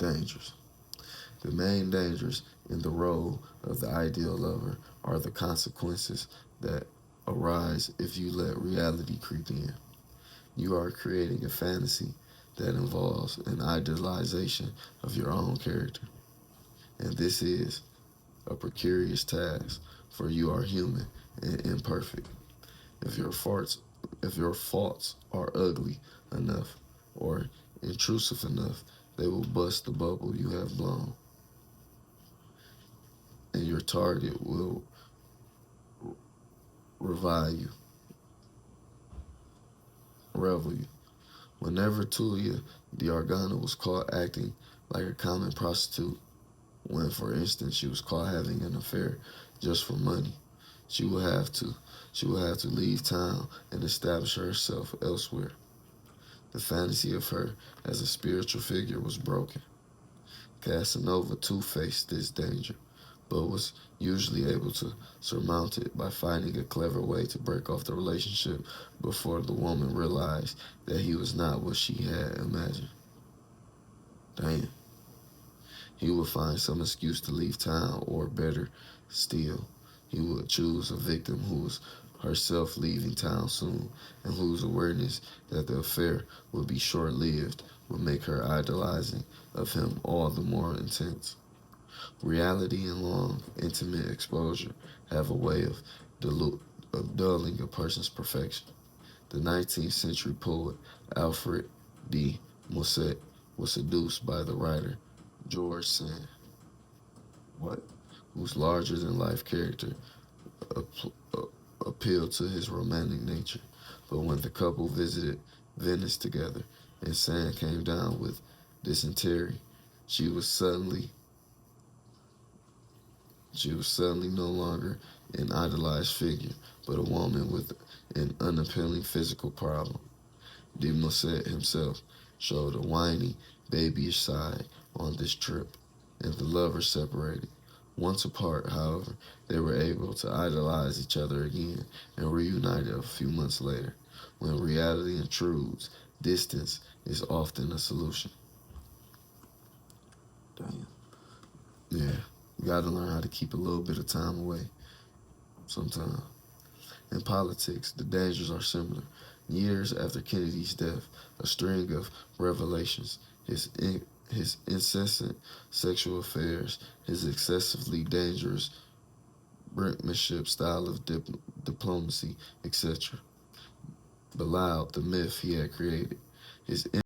Dangers. The main dangers in the role of the ideal lover are the consequences that arise if you let reality creep in. You are creating a fantasy that involves an idealization of your own character. And this is a precarious task, for you are human and imperfect. If your faults, if your faults are ugly enough or intrusive enough, they will bust the bubble you have blown, and your target will revile you, revel you. Whenever Tulia Diargana was caught acting like a common prostitute, when, for instance, she was caught having an affair just for money, she will have to she will have to leave town and establish herself elsewhere. The fantasy of her as a spiritual figure was broken. Casanova too faced this danger, but was usually able to surmount it by finding a clever way to break off the relationship before the woman realized that he was not what she had imagined. Damn. He would find some excuse to leave town, or better still, he would choose a victim who was herself leaving town soon, and whose awareness that the affair would be short-lived would make her idolizing of him all the more intense. Reality and long, intimate exposure have a way of, dulling a person's perfection. The 19th century poet Alfred de Musset was seduced by the writer George Sand, what? Whose larger-than-life character appealed to his romantic nature. But when the couple visited Venice together and Sand came down with dysentery, she was suddenly no longer an idolized figure, but a woman with an unappealing physical problem. De Musset himself showed a whiny, babyish side on this trip, and the lovers separated. Once apart, however, they were able to idolize each other again and reunited a few months later. When reality intrudes, distance is often a solution. Damn. Yeah, you gotta learn how to keep a little bit of time away sometimes. In politics, the dangers are similar. Years after Kennedy's death, a string of revelations, his incessant sexual affairs, his excessively dangerous brinkmanship style of diplomacy, etc., belied the myth he had created. His